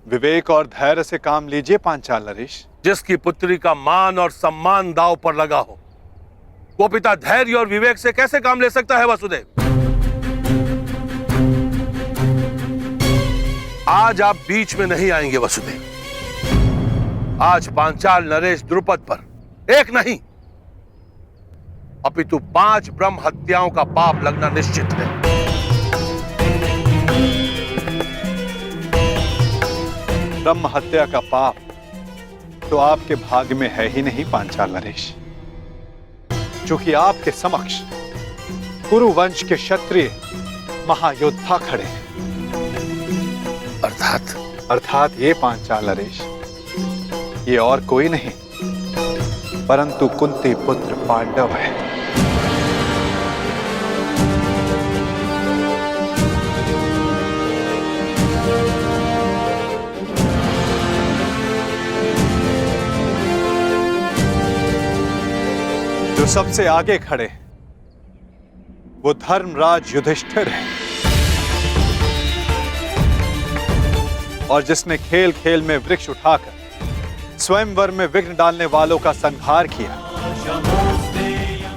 विवेक और धैर्य से काम लीजिए पांचाल नरेश। जिसकी पुत्री का मान और सम्मान दांव पर लगा हो, वो पिता धैर्य और विवेक से कैसे काम ले सकता है वसुदेव? आज आप बीच में नहीं आएंगे वसुदेव। आज पांचाल नरेश द्रुपद पर एक नहीं अपितु 5 ब्रह्म हत्याओं का पाप लगना निश्चित है। ब्रह्म हत्या का पाप तो आपके भाग्य में है ही नहीं पांचाल नरेश, क्योंकि आपके समक्ष कुरु वंश के क्षत्रिय महायोद्धा खड़े हैं। अर्थात ये पांचाल नरेश, ये और कोई नहीं परंतु कुंती पुत्र पांडव है। जो सबसे आगे खड़े वो धर्मराज युधिष्ठिर है, और जिसने खेल खेल में वृक्ष उठाकर स्वयंवर में विघ्न डालने वालों का संहार किया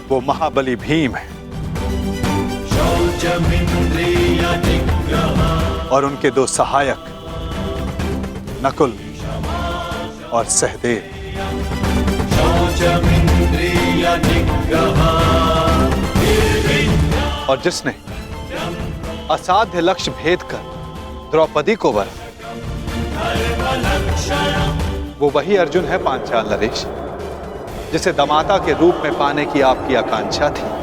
वो महाबली भीम है। और उनके 2 सहायक नकुल और सहदेव। और जिसने असाध्य लक्ष्य भेद कर द्रौपदी को वर, वो वही अर्जुन है पांचाल नरेश, जिसे दमाता के रूप में पाने की आपकी आकांक्षा थी।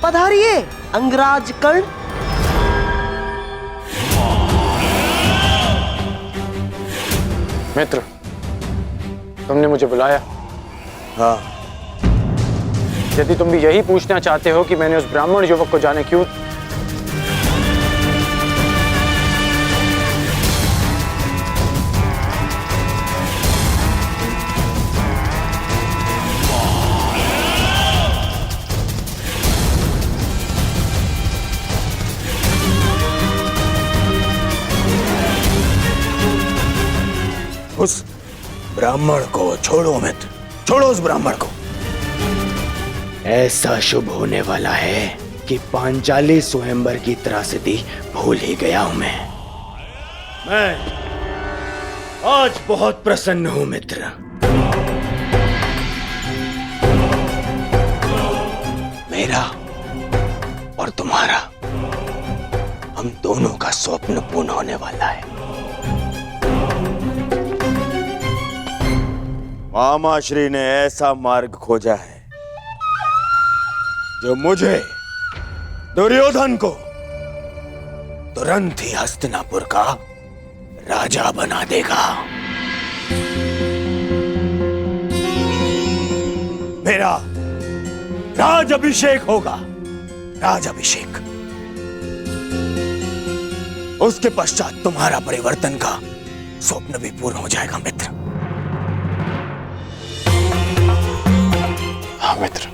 पधारिए अंगराज कर्ण। मित्र, तुमने मुझे बुलाया? हाँ। यदि तुम भी यही पूछना चाहते हो कि मैंने उस ब्राह्मण युवक को जाने क्यों, उस ब्राह्मण को छोड़ो मित्र, छोड़ो उस ब्राह्मण को। ऐसा शुभ होने वाला है कि पांचाली स्वयंवर की त्रासदी भूल ही गया हूं मैं आज बहुत प्रसन्न हूं मित्र। मेरा और तुम्हारा, हम दोनों का स्वप्न पूर्ण होने वाला है। मामा श्री ने ऐसा मार्ग खोजा है जो मुझे, दुर्योधन को, तुरंत ही हस्तिनापुर का राजा बना देगा। मेरा राज अभिषेक होगा, राज अभिषेक। उसके पश्चात तुम्हारा परिवर्तन का स्वप्न भी पूर्ण हो जाएगा मित्र। हाँ मित्र।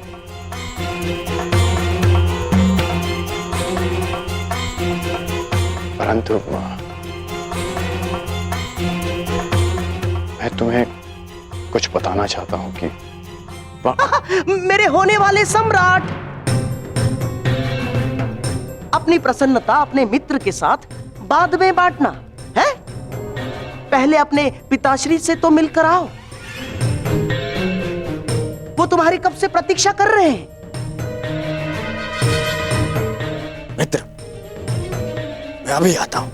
परंतु मैं तुम्हें कुछ बताना चाहता हूं कि मेरे होने वाले सम्राट, अपनी प्रसन्नता अपने मित्र के साथ बाद में बांटना है। पहले अपने पिताश्री से तो मिलकर आओ, वो तुम्हारी कब से प्रतीक्षा कर रहे हैं। मित्र, मैं अभी आता हूं।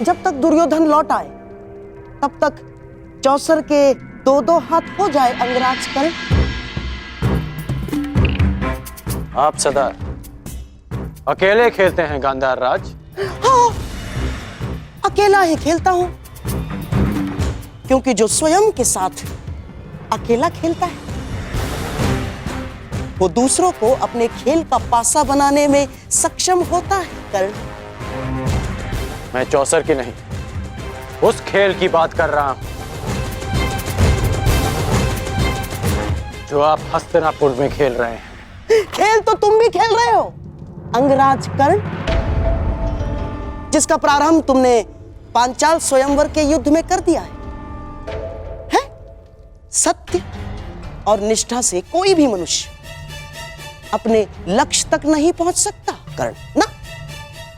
जब तक दुर्योधन लौट आए तब तक चौसर के 2-2 हाथ हो जाए अंगराज कर्ण। आप सदा अकेले खेलते हैं गांधार राज। हाँ, अकेला ही खेलता हूं, क्योंकि जो स्वयं के साथ अकेला खेलता है वो दूसरों को अपने खेल का पासा बनाने में सक्षम होता है। कर्ण, मैं चौसर की नहीं, उस खेल की बात कर रहा हूं जो आप हस्तिनापुर में खेल रहे हैं। खेल तो तुम भी खेल रहे हो, अंगराज कर्ण, जिसका प्रारंभ तुमने पांचाल स्वयंवर के युद्ध में कर दिया है? सत्य और निष्ठा से कोई भी मनुष्य अपने लक्ष्य तक नहीं पहुंच सकता कर्ण ना।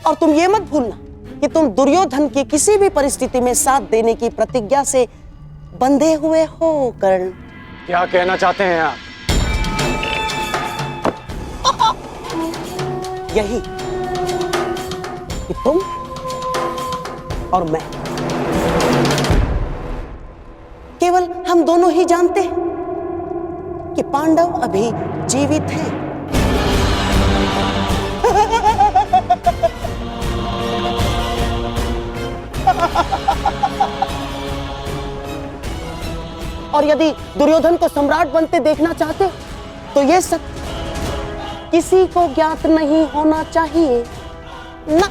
और तुम ये मत भूलना कि तुम दुर्योधन की किसी भी परिस्थिति में साथ देने की प्रतिज्ञा से बंधे हुए हो कर्ण। क्या कहना चाहते हैं आप? यही कि तुम और मैं, केवल हम दोनों ही जानते हैं कि पांडव अभी जीवित हैं। और यदि दुर्योधन को सम्राट बनते देखना चाहते तो यह सत्य किसी को ज्ञात नहीं होना चाहिए ना।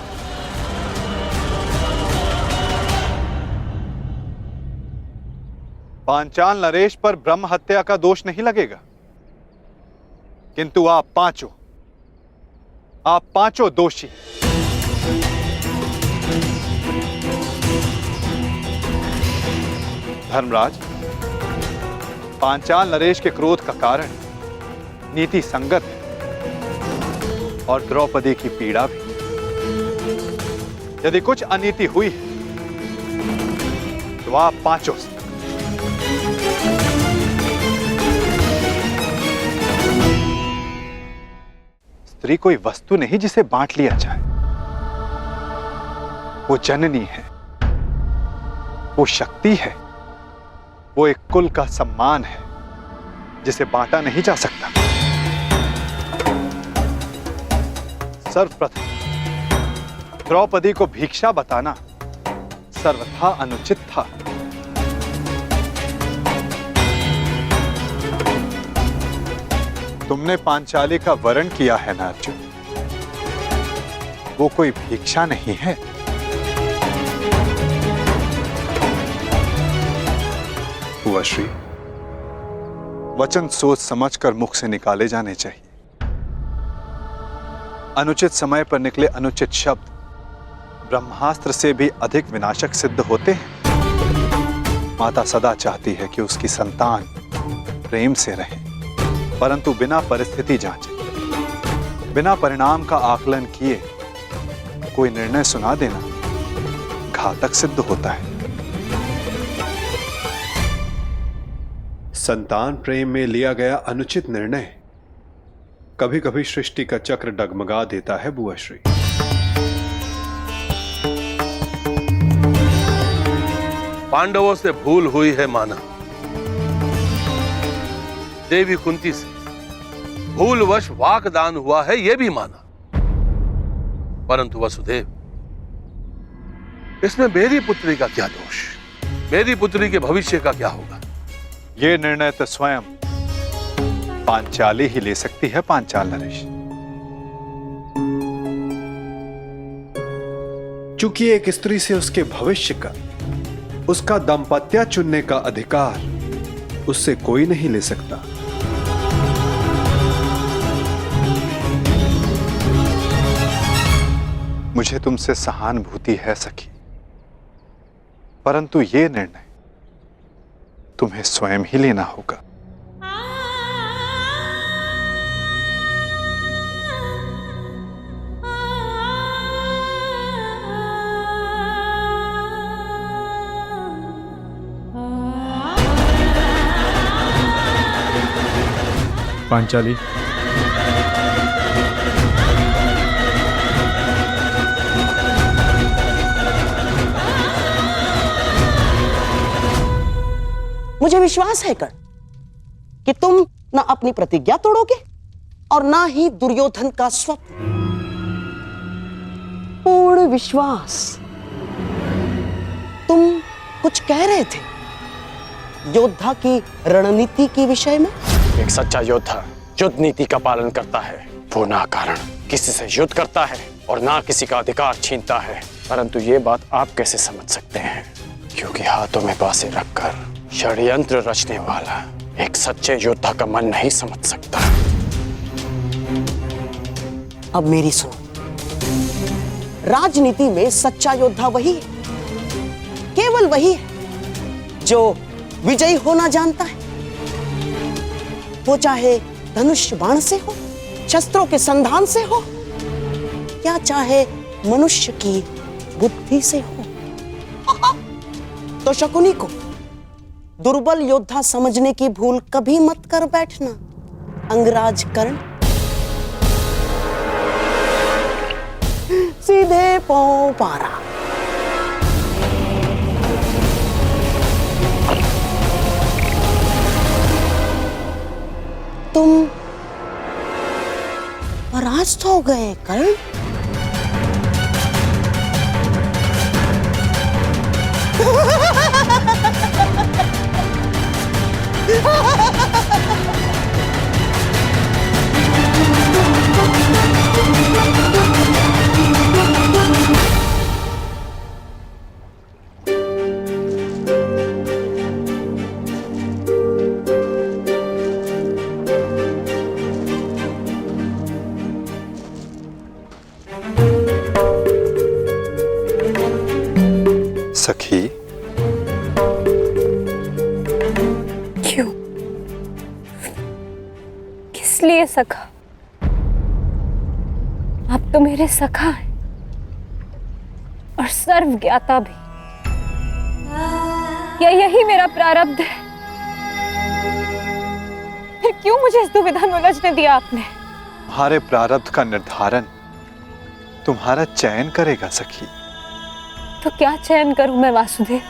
पांचाल नरेश पर ब्रह्म हत्या का दोष नहीं लगेगा, किंतु आप पांचों दोषी। धर्मराज, पांचाल नरेश के क्रोध का कारण नीति संगत है और द्रौपदी की पीड़ा भी। यदि कुछ अनीति हुई है तो आप पांचों से। स्त्री कोई वस्तु नहीं जिसे बांट लिया जाए, वो जननी है, वो शक्ति है, वो एक कुल का सम्मान है जिसे बांटा नहीं जा सकता। सर्वप्रथम द्रौपदी को भिक्षा बताना सर्वथा अनुचित था। तुमने पांचाली का वरण किया है ना अर्जुन, वो कोई भिक्षा नहीं है। हुआ श्री, वचन सोच समझकर मुख से निकाले जाने चाहिए। अनुचित समय पर निकले अनुचित शब्द ब्रह्मास्त्र से भी अधिक विनाशक सिद्ध होते हैं। माता सदा चाहती है कि उसकी संतान प्रेम से रहे, परंतु बिना परिस्थिति जांचे, बिना परिणाम का आकलन किए कोई निर्णय सुना देना घातक सिद्ध होता है। संतान प्रेम में लिया गया अनुचित निर्णय कभी कभी सृष्टि का चक्र डगमगा देता है बुआ श्री। पांडवों से भूल हुई है माना, देवी कुंती से भूलवश वाकदान हुआ है यह भी माना, परंतु वसुदेव, इसमें मेरी पुत्री का क्या दोष? मेरी पुत्री के भविष्य का क्या होगा? यह निर्णय तो स्वयं पांचाली ही ले सकती है। पांचाल नरेश, चूंकि एक स्त्री से उसके भविष्य का, उसका दाम्पत्य चुनने का अधिकार उससे कोई नहीं ले सकता। मुझे तुमसे सहानुभूति है सखी, परंतु यह निर्णय तुम्हें स्वयं ही लेना होगा। पांचाली, मुझे विश्वास है कर्ण कि तुम ना अपनी प्रतिज्ञा तोड़ोगे और ना ही दुर्योधन का स्वप्न। विश्वास। तुम कुछ कह रहे थे योद्धा की रणनीति के विषय में। एक सच्चा योद्धा युद्ध नीति का पालन करता है। वो ना कारण किसी से युद्ध करता है और ना किसी का अधिकार छीनता है। परंतु ये बात आप कैसे समझ सकते हैं? क्योंकि हाथों में बांसें रखकर षड्यंत्र रचने वाला एक सच्चे योद्धा का मन नहीं समझ सकता। अब मेरी सुनो, राजनीति में सच्चा योद्धा वही है, केवल वही है जो विजयी होना जानता है। वो चाहे धनुष बाण से हो, शस्त्रों के संधान से हो, या चाहे मनुष्य की बुद्धि से हो। तो शकुनी को दुर्बल योद्धा समझने की भूल कभी मत कर बैठना अंगराज कर्ण। सीधे पांव पारा। तुम परास्त हो गए कर्ण। सखी, क्यों? किस लिए सखा? आप तो मेरे सखा हैं और सर्व ज्ञाता भी। क्या यही मेरा प्रारब्ध है? फिर क्यों मुझे इस दुविधा में उलझने दिया आपने? तुम्हारे प्रारब्ध का निर्धारण तुम्हारा चयन करेगा सखी। तो क्या चयन करूं मैं वासुदेव?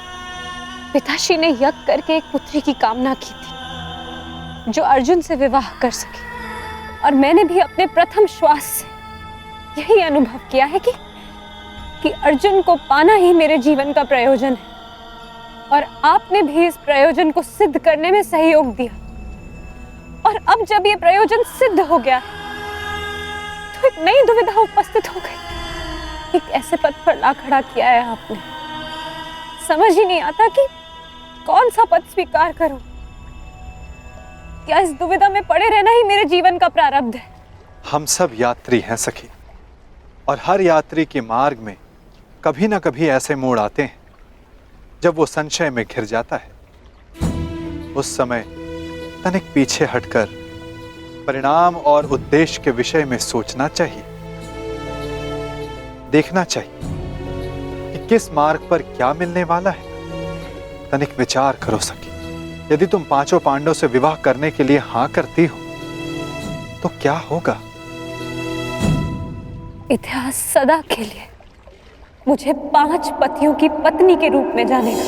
पिताश्री ने यज्ञ करके एक पुत्री की कामना की थी जो अर्जुन से विवाह कर सके, और मैंने भी अपने प्रथम श्वास से यही अनुभव किया है कि अर्जुन को पाना ही मेरे जीवन का प्रयोजन है, और आपने भी इस प्रयोजन को सिद्ध करने में सहयोग दिया। और अब जब ये प्रयोजन सिद्ध हो गया तो एक नई दुविधा उपस्थित हो गई। एक ऐसे पद पर ला खड़ा किया है आपने, समझ ही नहीं आता कि कौन सा पद स्वीकार करूं। क्या इस दुविधा में पड़े रहना ही मेरे जीवन का प्रारब्ध है? हम सब यात्री हैं सखी, और हर यात्री के मार्ग में कभी ना कभी ऐसे मोड़ आते हैं जब वो संशय में घिर जाता है। उस समय तनिक पीछे हटकर परिणाम और उद्देश्य के विषय में सोचना चाहिए। देखना चाहिए कि किस मार्ग पर क्या मिलने वाला है। तनिक विचार करो सखी, यदि तुम पांचों पांडवों से विवाह करने के लिए हां करती हो तो क्या होगा? इतिहास सदा के लिए मुझे 5 पतियों की पत्नी के रूप में जानेगा।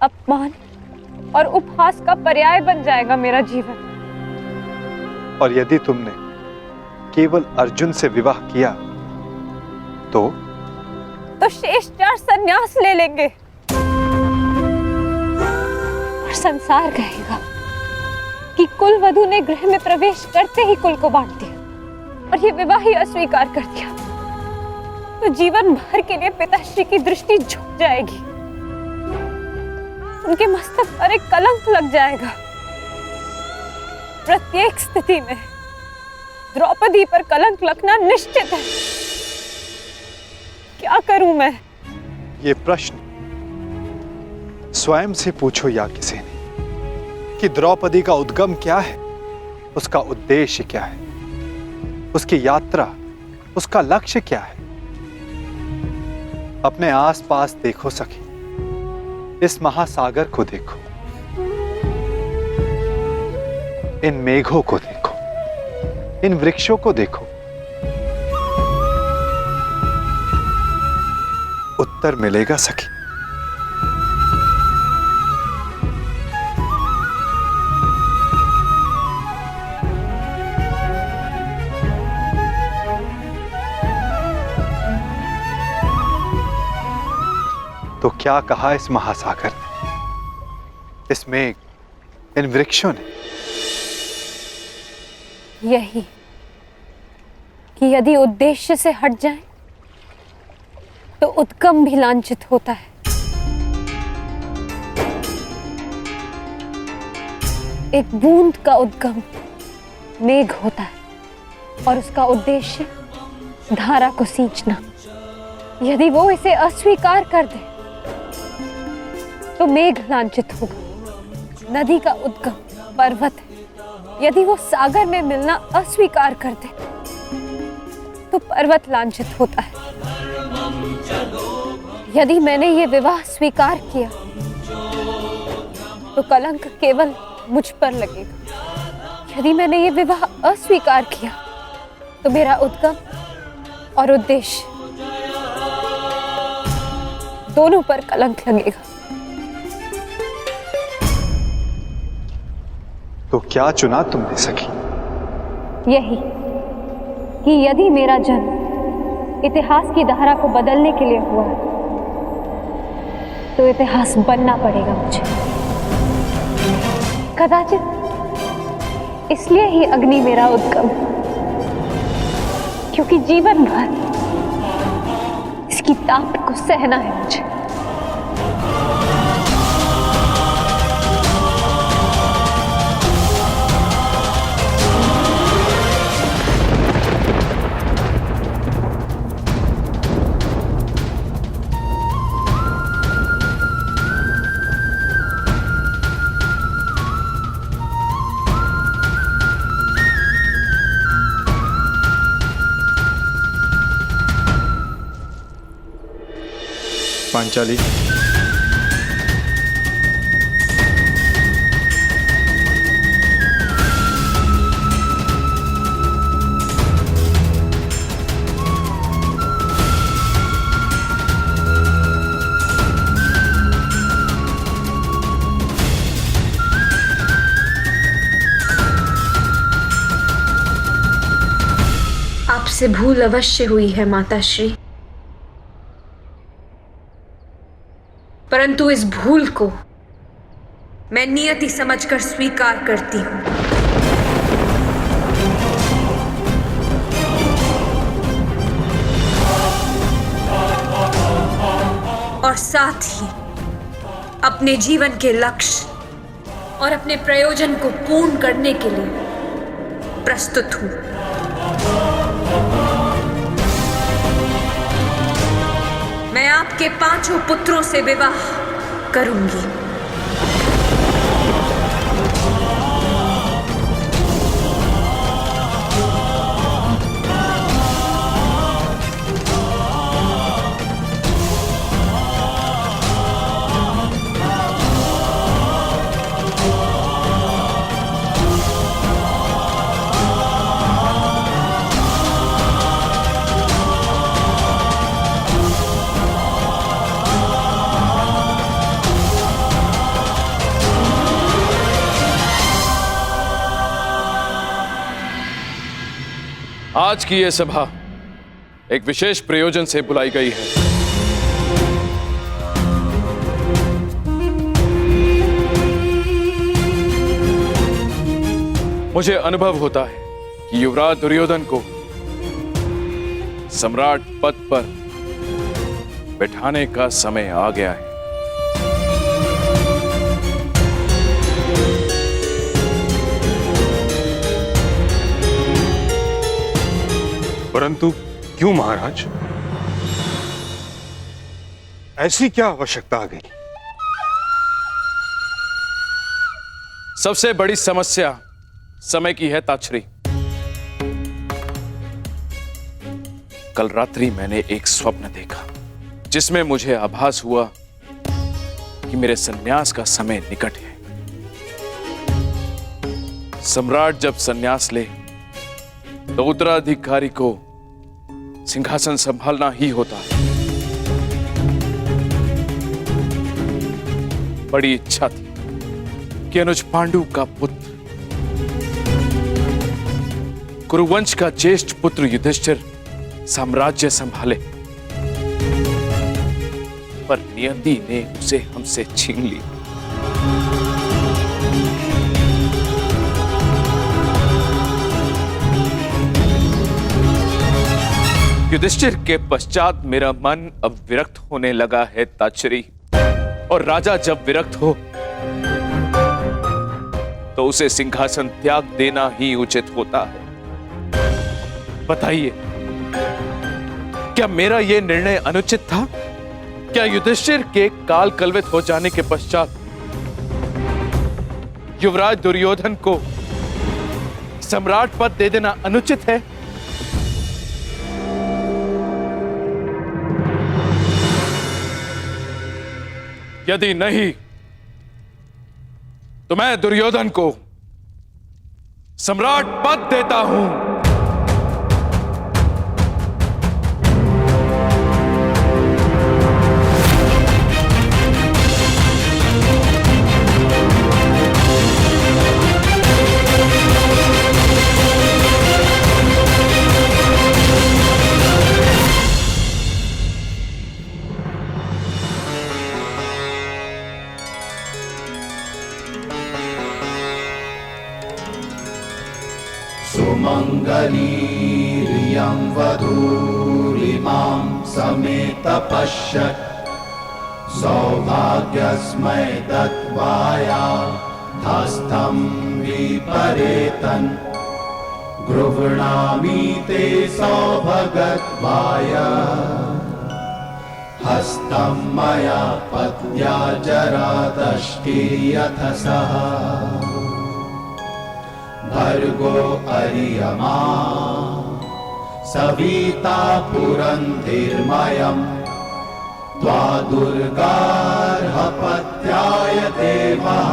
अपमान और उपहास का पर्याय बन जाएगा मेरा जीवन। और यदि तुमने केवल अर्जुन से विवाह किया तो शेष 4 संन्यास ले लेंगे और संसार कहेगा कि कुल वधू ने गृह में प्रवेश करते ही कुल को बांट दिया और ये विवाह ही अस्वीकार कर दिया। तो जीवन भर के लिए पिताश्री की दृष्टि झुक जाएगी, उनके मस्तक पर एक कलंक लग जाएगा। प्रत्येक स्थिति में द्रौपदी पर कलंक लगना निश्चित है। क्या करूं मैं? ये प्रश्न स्वयं से पूछो या किसी ने कि द्रौपदी का उद्गम क्या है, उसका उद्देश्य क्या है, उसकी यात्रा, उसका लक्ष्य क्या है। अपने आसपास देखो सखी, इस महासागर को देखो, इन मेघों को देखो, इन वृक्षों को देखो। उत्तर मिलेगा सखी। तो क्या कहा इस महासागर ने, इस मेघ, इन वृक्षों ने? यही कि यदि उद्देश्य से हट जाए तो उद्गम भी लांछित होता है। एक बूंद का उद्गम मेघ होता है और उसका उद्देश्य धारा को सींचना। यदि वो इसे अस्वीकार कर दे तो मेघ लांछित होगा। नदी का उद्गम पर्वत है, यदि वो सागर में मिलना अस्वीकार कर दे तो पर्वत लांछित होता है। यदि मैंने ये विवाह स्वीकार किया तो कलंक केवल मुझ पर लगेगा। यदि मैंने ये विवाह अस्वीकार किया तो मेरा उद्गम और उद्देश्य दोनों पर कलंक लगेगा। तो क्या चुना तुमने सखी? यही कि यदि मेरा जन्म इतिहास की धारा को बदलने के लिए हुआ तो इतिहास बनना पड़ेगा मुझे। कदाचित इसलिए ही अग्नि मेरा उद्गम, क्योंकि जीवन भर इसकी ताप को सहना है मुझे। पांचाली, आपसे भूल अवश्य हुई है माताश्री, परंतु इस भूल को मैं नियति समझकर स्वीकार करती हूं। और साथ ही अपने जीवन के लक्ष्य और अपने प्रयोजन को पूर्ण करने के लिए प्रस्तुत हूं। मैं आपके 5 पुत्रों से विवाह करूंगी। आज की यह सभा एक विशेष प्रयोजन से बुलाई गई है। मुझे अनुभव होता है कि युवराज दुर्योधन को सम्राट पद पर बैठाने का समय आ गया है। परंतु क्यों महाराज? ऐसी क्या आवश्यकता आ गई? सबसे बड़ी समस्या समय की है ताछरी। कल रात्रि मैंने एक स्वप्न देखा जिसमें मुझे आभास हुआ कि मेरे संन्यास का समय निकट है। सम्राट जब संन्यास ले तो उत्तराधिकारी को सिंहासन संभालना ही होता है। बड़ी इच्छा थी कि अनुज पांडु का पुत्र, कुरुवंश का ज्येष्ठ पुत्र युधिष्ठिर साम्राज्य संभाले, पर नियति ने उसे हमसे छीन ली। युधिष्ठिर के पश्चात मेरा मन अब विरक्त होने लगा है ताचरी, और राजा जब विरक्त हो तो उसे सिंहासन त्याग देना ही उचित होता है। बताइए, क्या मेरा यह निर्णय अनुचित था? क्या युधिष्ठिर के काल कलवित हो जाने के पश्चात युवराज दुर्योधन को सम्राट पद दे देना अनुचित है? यदि नहीं तो मैं दुर्योधन को सम्राट पद देता हूं। सुमङ्गलीरियं वधूरिमां समेत पश्यत् सौभाग्यस्मै दत्वाया हस्तं विपरेतन् गृह्णामि ते सौभगत्वाय हस्तं मया पत्या जरादष्टि यथ सः भर्गो अर्यमा सविता पुरंधिर्मयम् त्वा दुर्गार्हपत्याय देवः।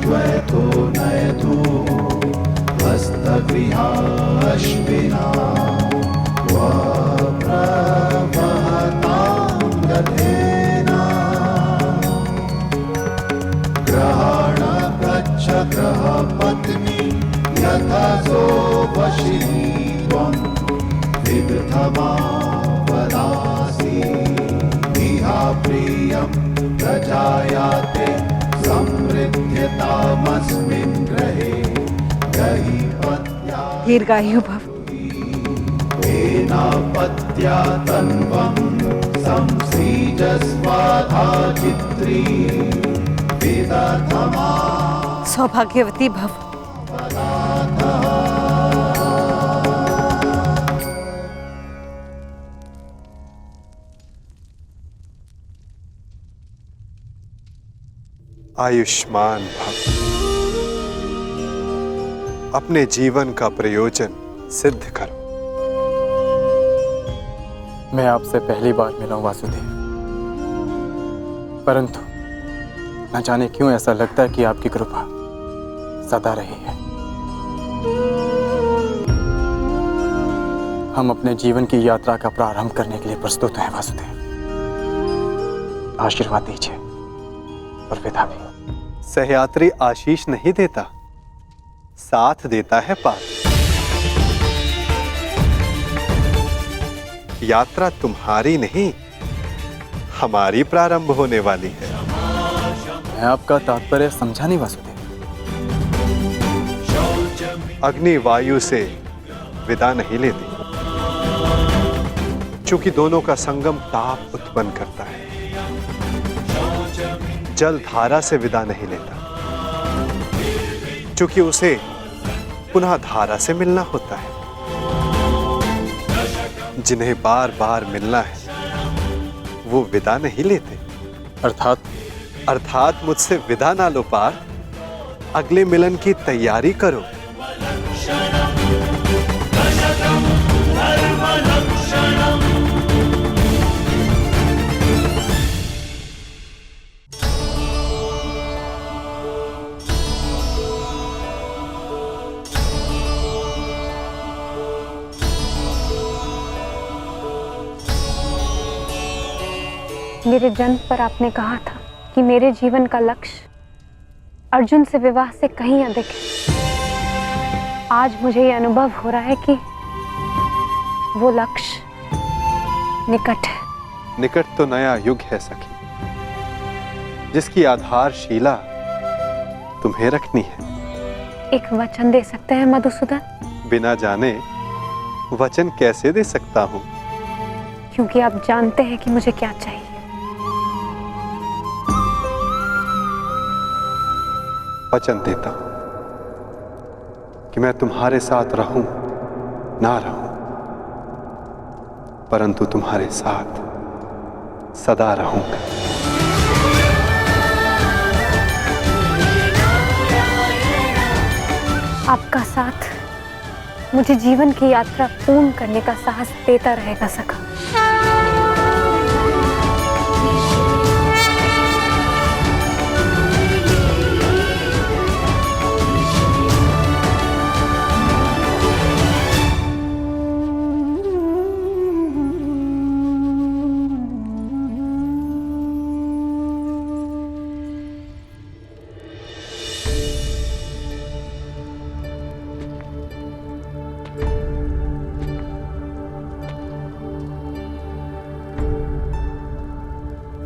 त्वतो नयतु हस्तगृहाश्विना प्रवहतां गतेन ग्रहाण गच्छ ग्रहपत्नी यथा सोपशिनी त्वं विदधमा वदासि इहा प्रियं प्रजायाते समृद्ध्यतामस्मिन् ग्रहे गहीपत्या दीर्घायु भव। तेनापत्या तन्वं संसृजस्वाधा चित्री विदधमा सौभाग्यवती भव। आयुष्मान भव। अपने जीवन का प्रयोजन सिद्ध करो। मैं आपसे पहली बार मिला हूं वासुदेव, परंतु न जाने क्यों ऐसा लगता है कि आपकी कृपा सदा रही है। हम अपने जीवन की यात्रा का प्रारंभ करने के लिए प्रस्तुत हैं वासुदेव। आशीर्वाद दीजिए और विदा भी। सहयात्री आशीष नहीं देता, साथ देता है पार। यात्रा तुम्हारी नहीं, हमारी प्रारंभ होने वाली है। मैं आपका तात्पर्य समझा नहीं वासुदेव। अग्नि वायु से विदा नहीं लेती, चूंकि दोनों का संगम ताप उत्पन्न करता है। जल धारा से विदा नहीं लेता, चूंकि उसे पुनः धारा से मिलना होता है। जिन्हें बार बार मिलना है वो विदा नहीं लेते। अर्थात मुझसे विदा ना लो पार, अगले मिलन की तैयारी करो। मेरे जन्म पर आपने कहा था कि मेरे जीवन का लक्ष्य अर्जुन से विवाह से कहीं अधिक है। आज मुझे ये अनुभव हो रहा है कि वो लक्ष्य निकट है। निकट तो नया युग है सखी, जिसकी आधारशिला तुम्हें रखनी है। एक वचन दे सकते हैं मधुसूदन? बिना जाने वचन कैसे दे सकता हूं? क्योंकि आप जानते हैं कि मुझे क्या चाहिए। वचन देता हूं कि मैं तुम्हारे साथ रहूं ना रहूं, परंतु तुम्हारे साथ सदा रहूंगा। आपका साथ मुझे जीवन की यात्रा पूर्ण करने का साहस देता रहेगा सखा।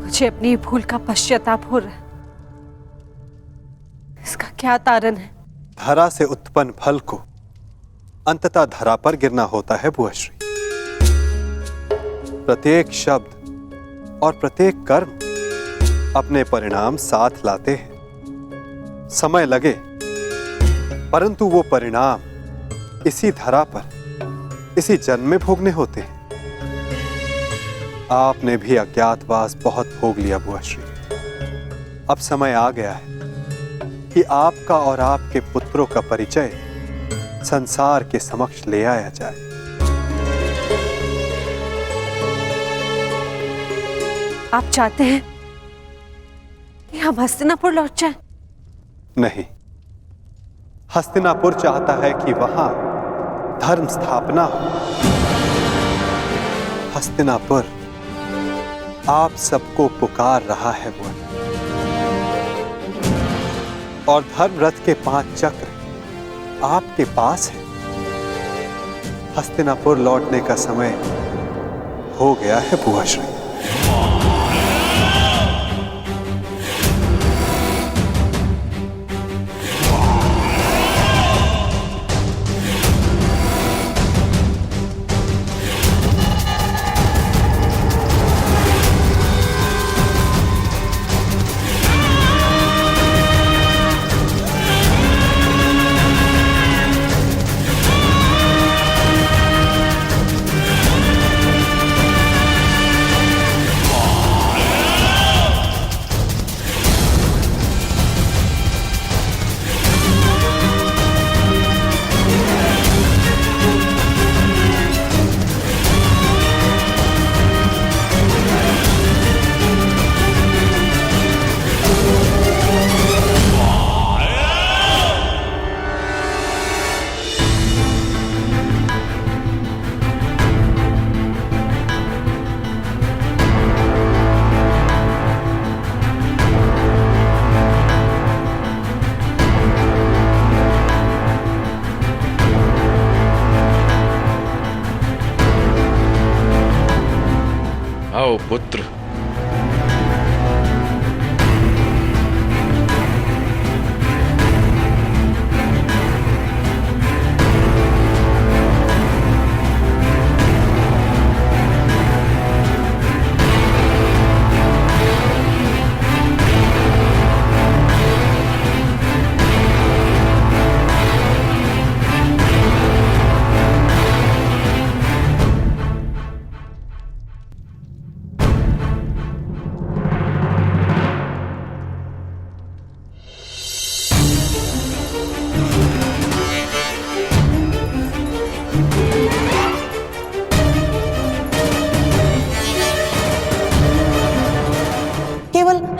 मुझे अपनी भूल का पश्चाताप हो रहा है। इसका क्या तारण है? धरा से उत्पन्न फल को अंततः धरा पर गिरना होता है बुआश्री। प्रत्येक शब्द और प्रत्येक कर्म अपने परिणाम साथ लाते हैं। समय लगे, परंतु वो परिणाम इसी धरा पर, इसी जन्म में भोगने होते हैं। आपने भी अज्ञातवास बहुत भोग लिया बुआश्री। अब समय आ गया है कि आपका और आपके पुत्रों का परिचय संसार के समक्ष ले आया जाए। आप चाहते हैं कि हम हस्तिनापुर लौट जाएं? नहीं, हस्तिनापुर चाहता है कि वहां धर्म स्थापना हो। हस्तिनापुर आप सबको पुकार रहा है बुआ, और धर्म रथ के 5 चक्र आपके पास है। हस्तिनापुर लौटने का समय हो गया है बुआश्री। आओ पुत्र।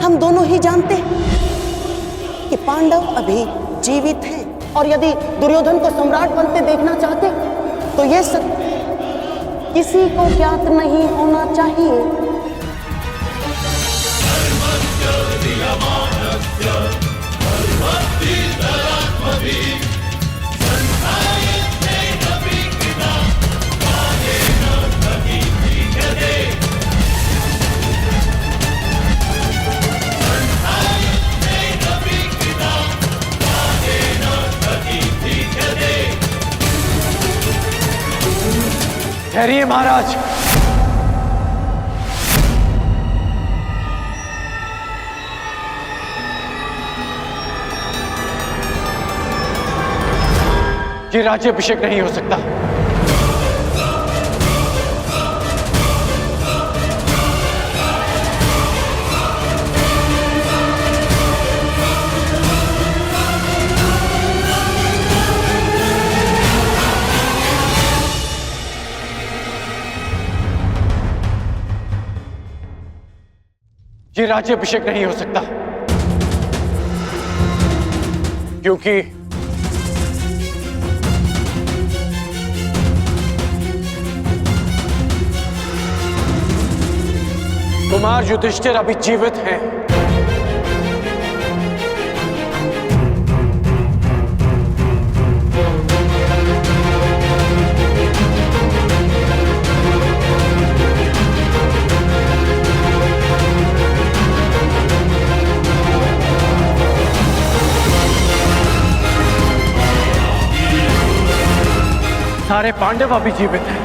हम दोनों ही जानते हैं कि पांडव अभी जीवित हैं, और यदि दुर्योधन को सम्राट बनते देखना चाहते तो यह सत्य किसी को ज्ञात नहीं होना चाहिए। ठहरिए महाराज। ये राज्याभिषेक नहीं हो सकता। ये राज्याभिषेक नहीं हो सकता क्योंकि कुमार युधिष्ठिर अभी जीवित हैं। सारे पांडव अभी जीवित हैं।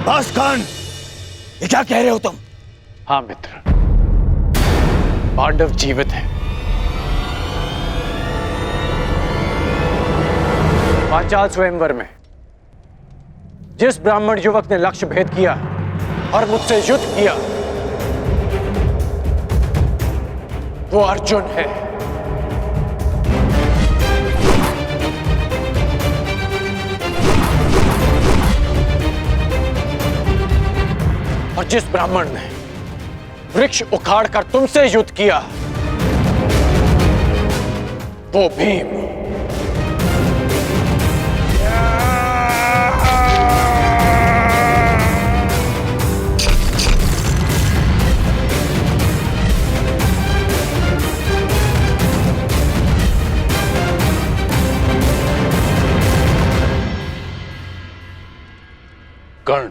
बासखान, ये क्या कह रहे हो तुम? हाँ मित्र, पांडव जीवित हैं। पांचाल स्वयंवर में जिस ब्राह्मण युवक ने लक्ष्य भेद किया और मुझसे युद्ध किया वो अर्जुन है। और जिस ब्राह्मण ने वृक्ष उखाड़कर तुमसे युद्ध किया वो भीम। कर्ण,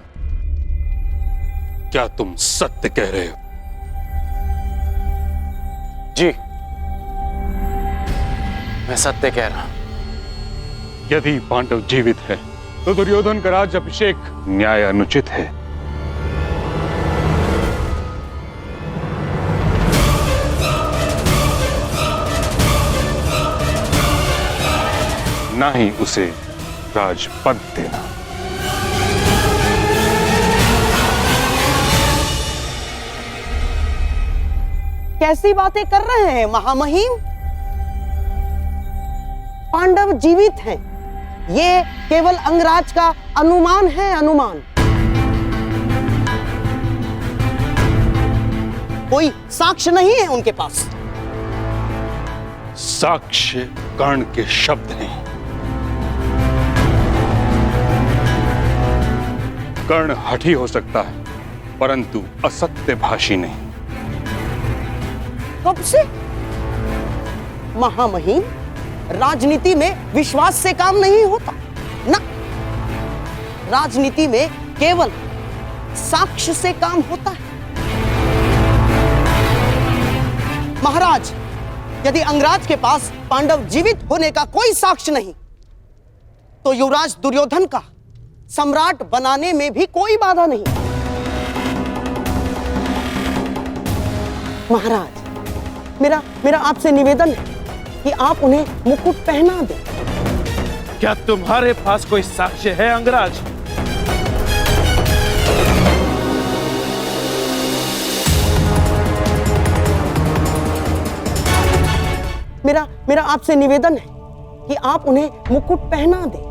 क्या तुम सत्य कह रहे हो? जी, मैं सत्य कह रहा हूं। यदि पांडव जीवित है तो दुर्योधन का राज्याभिषेक न्याय अनुचित है। ना ही उसे राजपद देना। कैसी बातें कर रहे हैं महामहिम? पांडव जीवित हैं, ये केवल अंगराज का अनुमान है, अनुमान। कोई साक्ष्य नहीं है उनके पास। साक्ष्य कर्ण के शब्द हैं। कर्ण हठी हो सकता है परंतु असत्यभाषी नहीं। कब से? महामहिम, राजनीति में विश्वास से काम नहीं होता ना। राजनीति में केवल साक्ष्य से काम होता है। महाराज, यदि अंगराज के पास पांडव जीवित होने का कोई साक्ष्य नहीं तो युवराज दुर्योधन का सम्राट बनाने में भी कोई बाधा नहीं। महाराज, मेरा आपसे निवेदन है कि आप उन्हें मुकुट पहना दें। क्या तुम्हारे पास कोई साक्ष्य है अंगराज? मेरा आपसे निवेदन है कि आप उन्हें मुकुट पहना दें।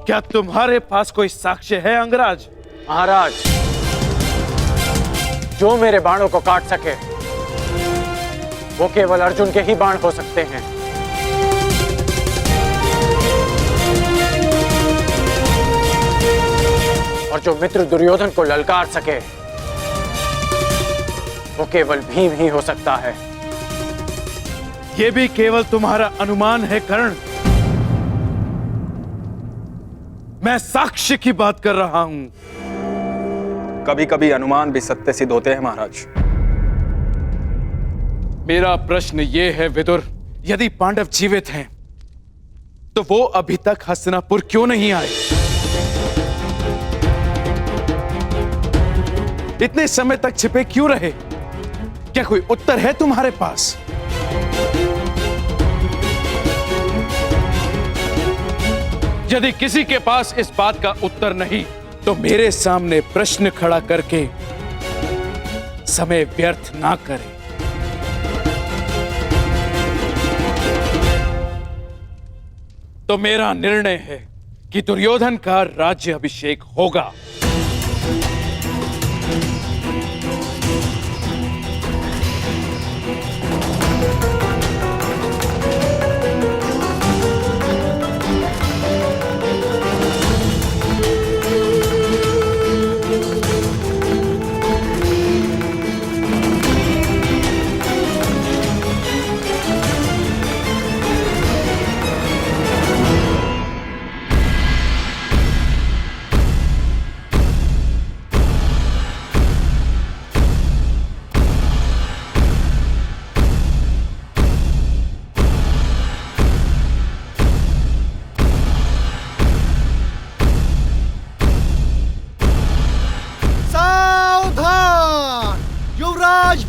क्या तुम्हारे पास कोई साक्ष्य है अंगराज? महाराज, जो मेरे बाणों को काट सके वो केवल अर्जुन के ही बाण हो सकते हैं। और जो मित्र दुर्योधन को ललकार सके वो केवल भीम ही हो सकता है। ये भी केवल तुम्हारा अनुमान है कर्ण। मैं साक्ष्य की बात कर रहा हूं। कभी कभी अनुमान भी सत्य सिद्ध होते हैं महाराज। मेरा प्रश्न ये है विदुर, यदि पांडव जीवित हैं तो वो अभी तक हस्तिनापुर क्यों नहीं आए? इतने समय तक छिपे क्यों रहे? क्या कोई उत्तर है तुम्हारे पास? यदि किसी के पास इस बात का उत्तर नहीं तो मेरे सामने प्रश्न खड़ा करके समय व्यर्थ ना करें। तो मेरा निर्णय है कि दुर्योधन का राज्य अभिषेक होगा।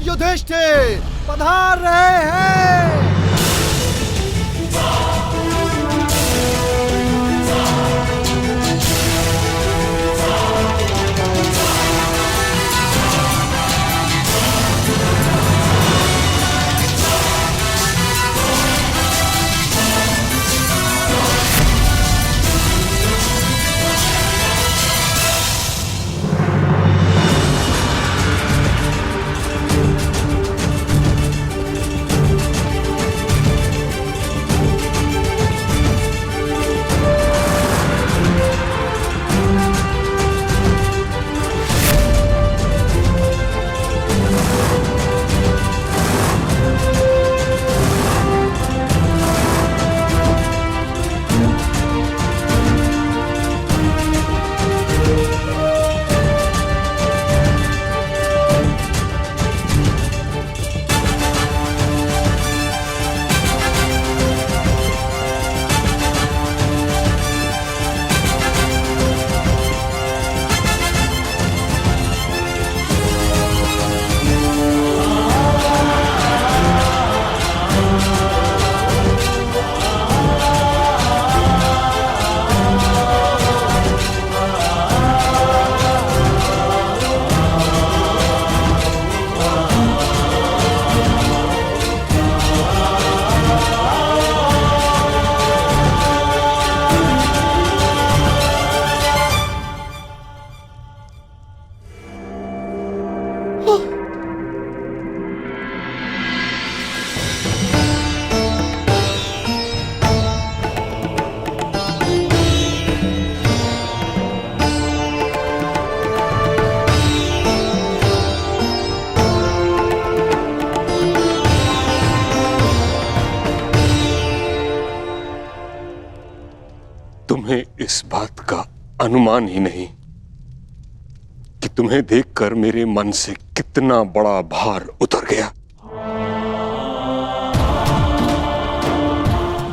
युधिष्ठिर पधार रहे हैं। तुम्हें इस बात का अनुमान ही नहीं कि तुम्हें देखकर मेरे मन से कितना बड़ा भार उतर गया।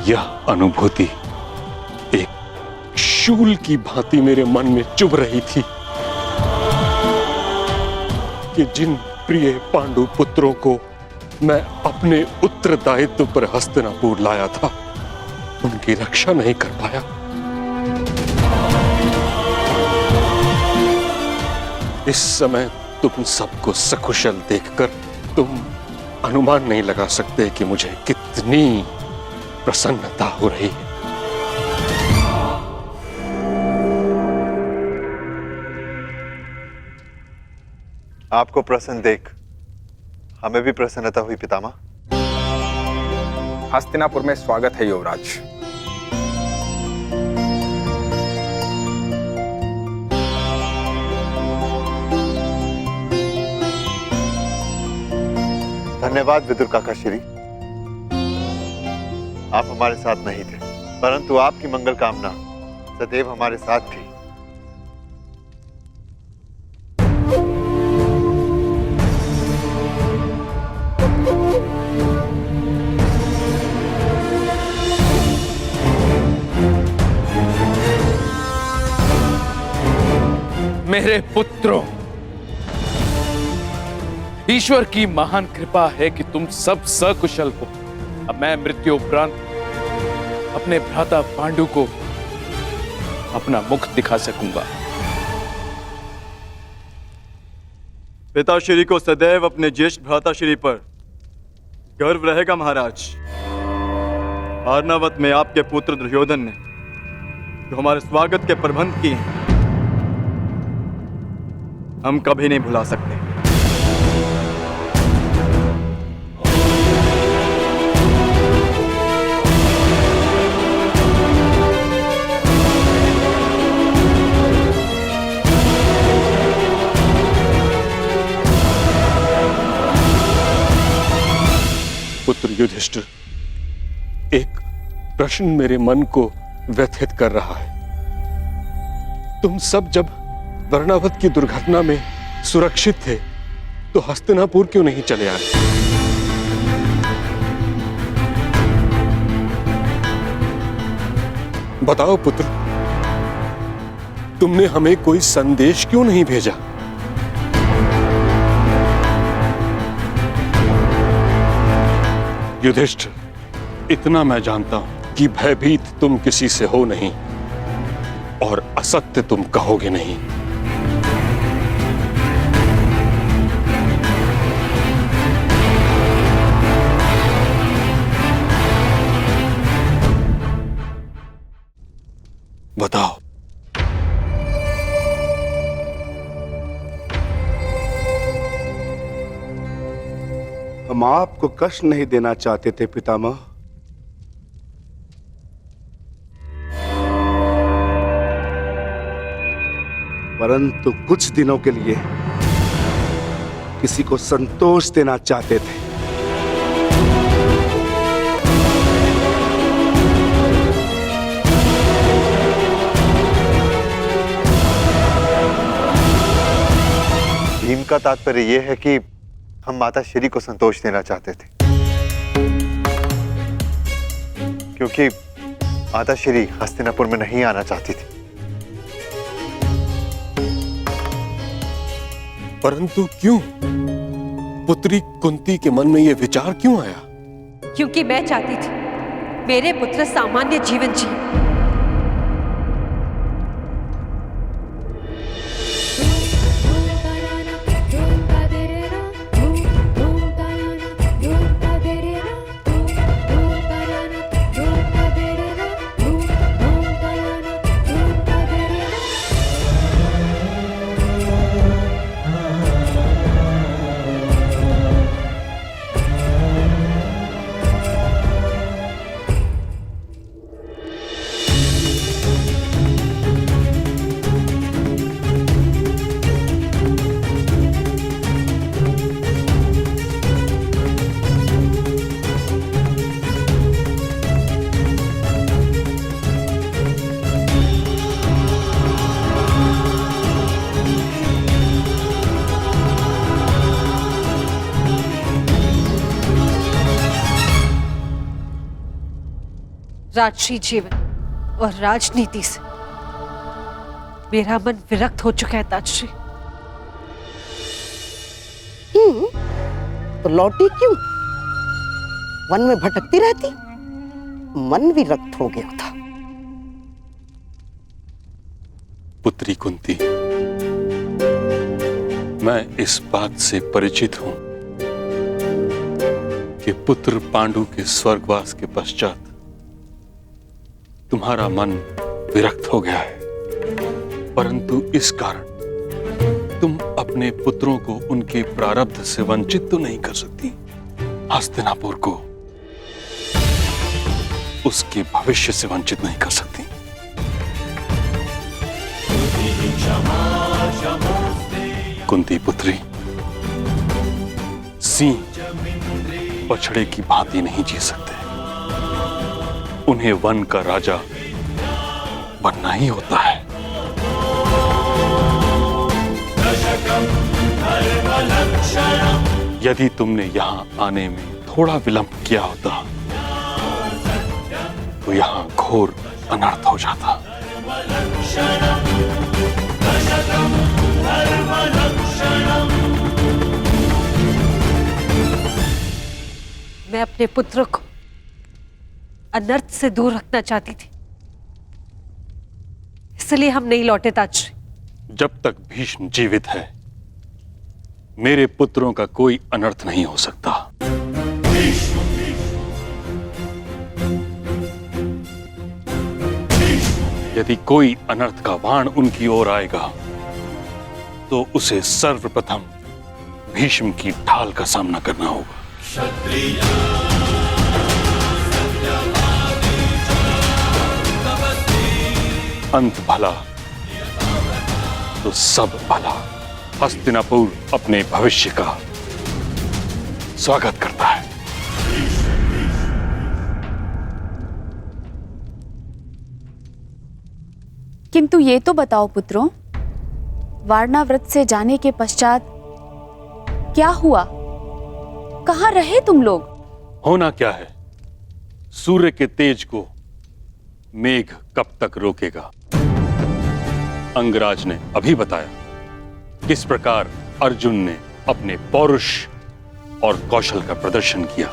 यह अनुभूति एक शूल की भांति मेरे मन में चुभ रही थी कि जिन प्रिय पांडु पुत्रों को मैं अपने उत्तरदायित्व पर हस्तिनापुर लाया था उनकी रक्षा नहीं कर पाया। इस समय तुम सबको सकुशल देखकर तुम अनुमान नहीं लगा सकते कि मुझे कितनी प्रसन्नता हो रही है। आपको प्रसन्न देख हमें भी प्रसन्नता हुई पितामह। हस्तिनापुर में स्वागत है युवराज। धन्यवाद विदुर काका श्री। आप हमारे साथ नहीं थे, परंतु आपकी मंगल कामना सदैव हमारे साथ थी। मेरे पुत्रों, ईश्वर की महान कृपा है कि तुम सब सकुशल हो। अब मैं मृत्यु उपरांत अपने भ्राता पांडु को अपना मुख दिखा सकूंगा। पिताश्री को सदैव अपने ज्येष्ठ भ्राताश्री पर गर्व रहेगा महाराज। अर्नावत में आपके पुत्र दुर्योधन ने जो हमारे स्वागत के प्रबंध किए हैं, हम कभी नहीं भुला सकते। पुत्र युधिष्ठिर, एक प्रश्न मेरे मन को व्यथित कर रहा है। तुम सब जब वर्णावत की दुर्घटना में सुरक्षित थे तो हस्तिनापुर क्यों नहीं चले आए? बताओ पुत्र, तुमने हमें कोई संदेश क्यों नहीं भेजा? युधिष्ठिर, इतना मैं जानता हूं कि भयभीत तुम किसी से हो नहीं और असत्य तुम कहोगे नहीं। बताओ। हम आपको कष्ट नहीं देना चाहते थे पितामह, परंतु कुछ दिनों के लिए किसी को संतोष देना चाहते थे। भीम का तात्पर्य यह है कि हम माता श्री को संतोष देना चाहते थे, क्योंकि माता श्री हस्तिनापुर में नहीं आना चाहती थी। परंतु क्यों? पुत्री कुंती के मन में यह विचार क्यों आया? क्योंकि मैं चाहती थी मेरे पुत्र सामान्य जीवन जिए। राजसी जीवन और राजनीति से मेरा मन विरक्त हो चुका है ताजश्री। तो लौटी क्यों? वन में भटकती रहती, मन विरक्त हो गया था। पुत्री कुंती, मैं इस बात से परिचित हूं कि पुत्र पांडु के स्वर्गवास के पश्चात तुम्हारा मन विरक्त हो गया है, परंतु इस कारण तुम अपने पुत्रों को उनके प्रारब्ध से वंचित तो नहीं कर सकती, हस्तिनापुर को उसके भविष्य से वंचित नहीं कर सकती। कुंती पुत्री, सिंह बछड़े की भांति नहीं जी सकते, उन्हें वन का राजा बनना ही होता है। यदि तुमने यहां आने में थोड़ा विलंब किया होता तो यहां घोर अनर्थ हो जाता। मैं अपने पुत्र को अनर्थ से दूर रखना चाहती थी, इसलिए हम नहीं लौटे ताजश्री। जब तक भीष्म जीवित है, मेरे पुत्रों का कोई अनर्थ नहीं हो सकता। यदि कोई अनर्थ का बाण उनकी ओर आएगा तो उसे सर्वप्रथम भीष्म की ढाल का सामना करना होगा। अंत भला तो सब भला। हस्तिनापुर अपने भविष्य का स्वागत करता है। किंतु ये तो बताओ पुत्रों, वारणाव्रत से जाने के पश्चात क्या हुआ? कहाँ रहे तुम लोग? होना क्या है, सूर्य के तेज को मेघ कब तक रोकेगा? अंगराज ने अभी बताया किस प्रकार अर्जुन ने अपने पौरुष और कौशल का प्रदर्शन किया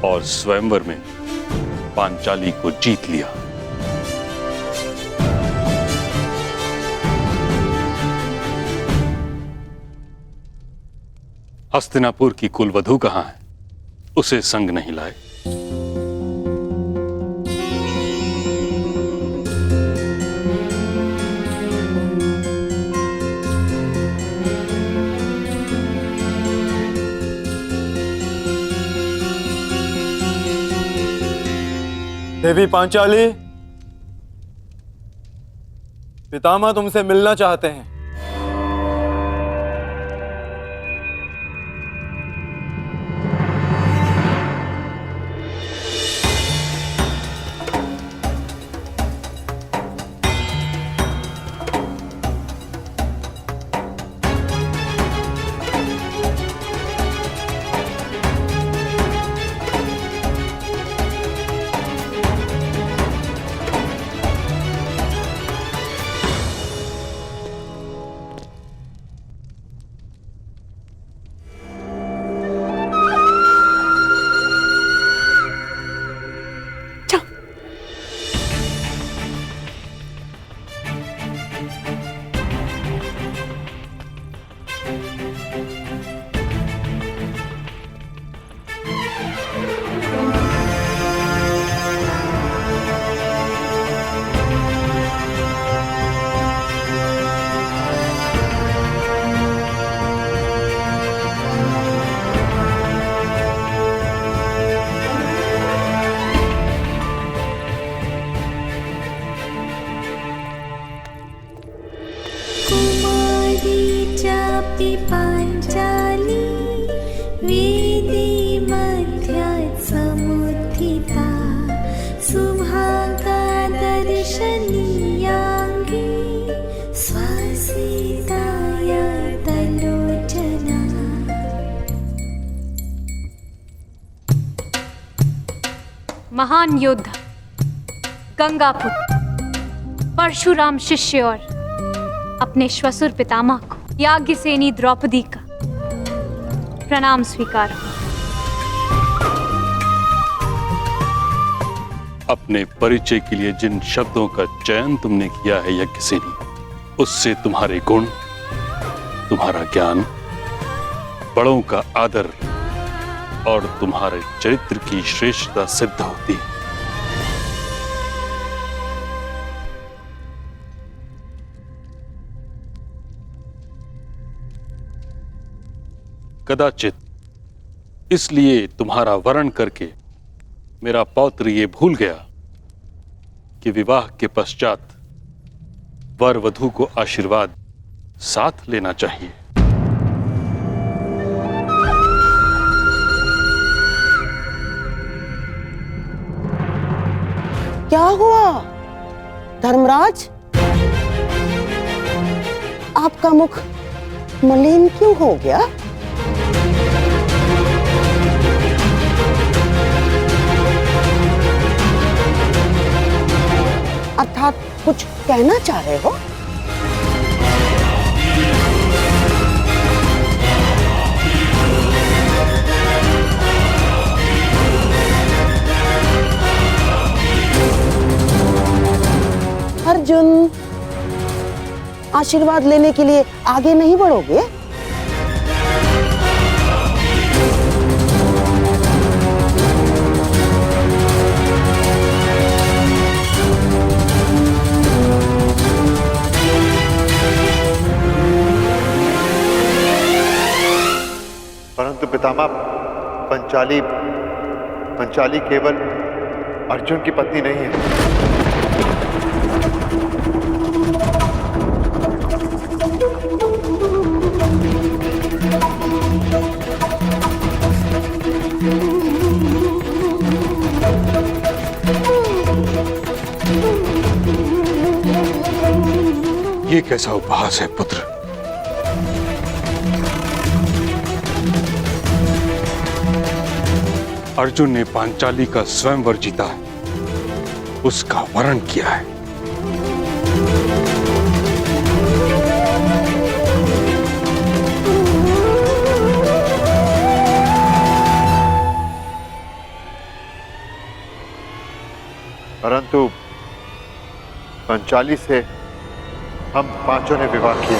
और स्वयंवर में पांचाली को जीत लिया। हस्तिनापुर की कुलवधू कहां है? उसे संग नहीं लाए। देवी पांचाली, पितामह तुमसे मिलना चाहते हैं। पांचाली वेदी मध्यात् समुत्थिता सुभागा दर्शनीयांगी स्वसीताय तलोचना। महान योद्धा गंगापुत्र परशुराम शिष्य और अपने श्वशुर पितामह को याज्ञसेनी द्रौपदी का प्रणाम स्वीकार। अपने परिचय के लिए जिन शब्दों का चयन तुमने किया है यज्ञसेनी, उससे तुम्हारे गुण, तुम्हारा ज्ञान, बड़ों का आदर और तुम्हारे चरित्र की श्रेष्ठता सिद्ध होती है। कदाचित इसलिए तुम्हारा वरण करके मेरा पौत्र ये भूल गया कि विवाह के पश्चात वर वधू को आशीर्वाद साथ लेना चाहिए। क्या हुआ धर्मराज? आपका मुख मलिन क्यों हो गया? अर्थात कुछ कहना चाह रहे हो? अर्जुन, आशीर्वाद लेने के लिए आगे नहीं बढ़ोगे? परंतु पितामह, पंचाली केवल अर्जुन की पत्नी नहीं है। ये कैसा उपहास है पुत्र? अर्जुन ने पांचाली का स्वयंवर जीता है, उसका वरण किया है। परंतु पंचाली से हम पांचों ने विवाह किया।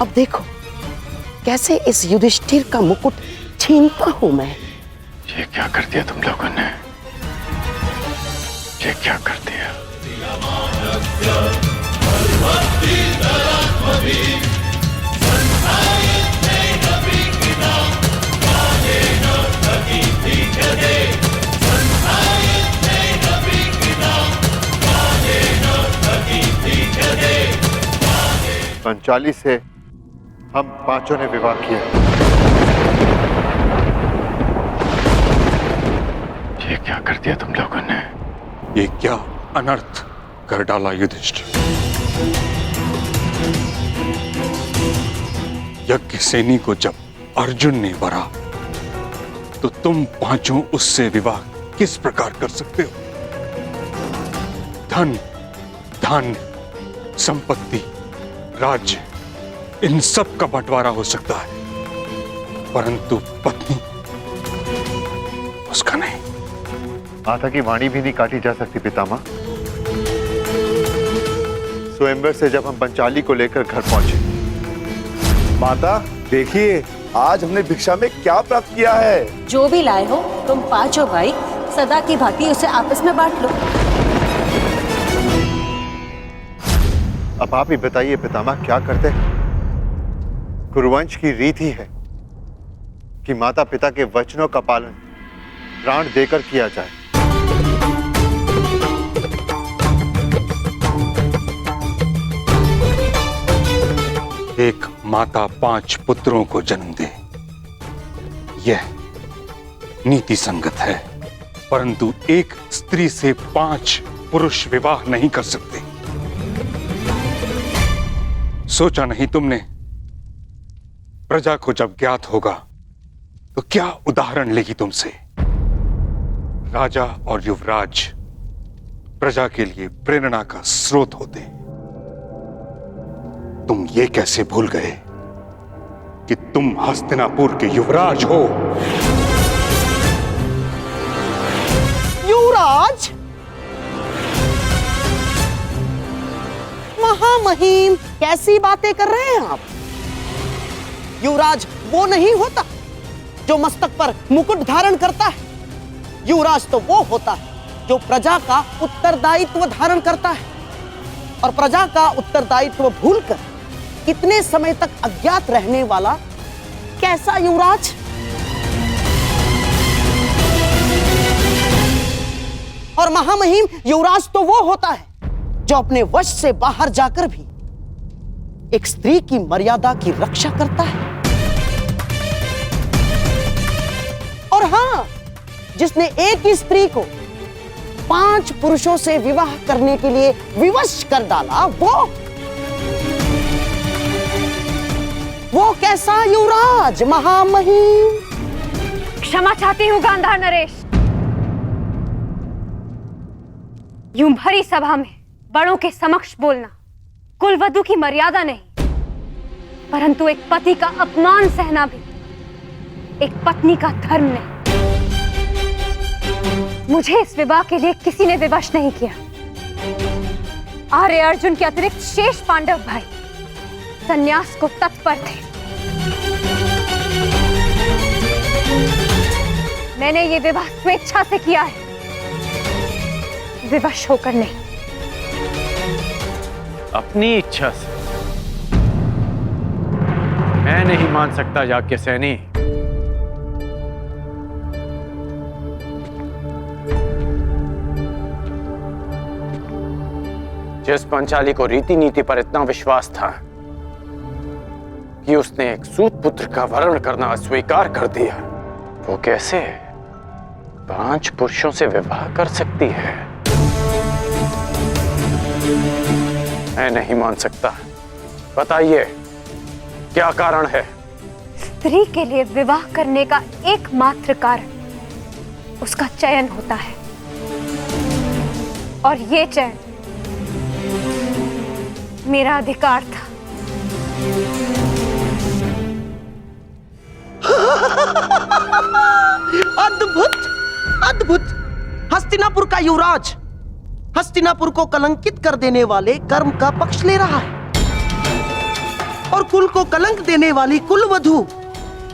अब देखो कैसे इस युधिष्ठिर का मुकुट छीनता हूं मैं। ये क्या कर दिया तुम लोगों ने? ये क्या कर दिया? पंचाली से हम पांचों ने विवाह किया। ये क्या कर दिया तुम लोगों ने? ये क्या अनर्थ कर डाला युधिष्ठिर? यज्ञ सेनी को जब अर्जुन ने वरा तो तुम पांचों उससे विवाह किस प्रकार कर सकते हो? धन, धान्य, संपत्ति, राज्य, इन सब का बंटवारा हो सकता है, परंतु पत्नी उसका नहीं। माता की वाणी भी नहीं काटी जा सकती पितामह। स्वयंवर से जब हम पंचाली को लेकर घर पहुंचे, माता देखिए आज हमने भिक्षा में क्या प्राप्त किया है। जो भी लाए हो तुम पांचों भाई सदा की भांति उसे आपस में बांट लो। अब आप ही बताइए पितामह, क्या करते हैं? कुरुवंश की रीत ही है कि माता पिता के वचनों का पालन प्राण देकर किया जाए। एक माता 5 पुत्रों को जन्म दे, यह नीति संगत है, परंतु एक स्त्री से 5 पुरुष विवाह नहीं कर सकते। सोचा नहीं तुमने प्रजा को जब ज्ञात होगा तो क्या उदाहरण लेगी तुमसे? राजा और युवराज प्रजा के लिए प्रेरणा का स्रोत होते, तुम ये कैसे भूल गए कि तुम हस्तिनापुर के युवराज हो? युवराज महामहिम, कैसी बातें कर रहे हैं आप? युवराज वो नहीं होता जो मस्तक पर मुकुट धारण करता है। युवराज तो वो होता है जो प्रजा का उत्तरदायित्व धारण करता है, और प्रजा का उत्तरदायित्व भूलकर कितने समय तक अज्ञात रहने वाला कैसा युवराज? और महामहिम, युवराज तो वो होता है जो अपने वश से बाहर जाकर भी एक स्त्री की मर्यादा की रक्षा करता है। और हां, जिसने एक ही स्त्री को 5 पुरुषों से विवाह करने के लिए विवश कर डाला, वो कैसा युवराज महामहिम? क्षमा चाहती हूँ गांधार नरेश। यूं भरी सभा में बड़ों के समक्ष बोलना कुलवधू की मर्यादा नहीं, परंतु एक पति का अपमान सहना भी एक पत्नी का धर्म नहीं। मुझे इस विवाह के लिए किसी ने विवश नहीं किया। आर्य अर्जुन के अतिरिक्त शेष पांडव भाई संन्यास को तत्पर थे। मैंने ये विवाह स्वेच्छा से किया है, विवश होकर नहीं। अपनी इच्छा से? मैं नहीं मान सकता याज्ञसेनी। जिस पंचाली को रीति नीति पर इतना विश्वास था कि उसने एक सूत पुत्र का वरण करना अस्वीकार कर दिया, वो कैसे 5 पुरुषों से विवाह कर सकती है? मैं नहीं मान सकता। बताइए, क्या कारण है? स्त्री के लिए विवाह करने का एकमात्र कारण उसका चयन होता है, और ये चयन मेरा अधिकार था। अद्भुत, अद्भुत! हस्तिनापुर का युवराज हस्तिनापुर को कलंकित कर देने वाले कर्म का पक्ष ले रहा है, और कुल को कलंक देने वाली कुलवधू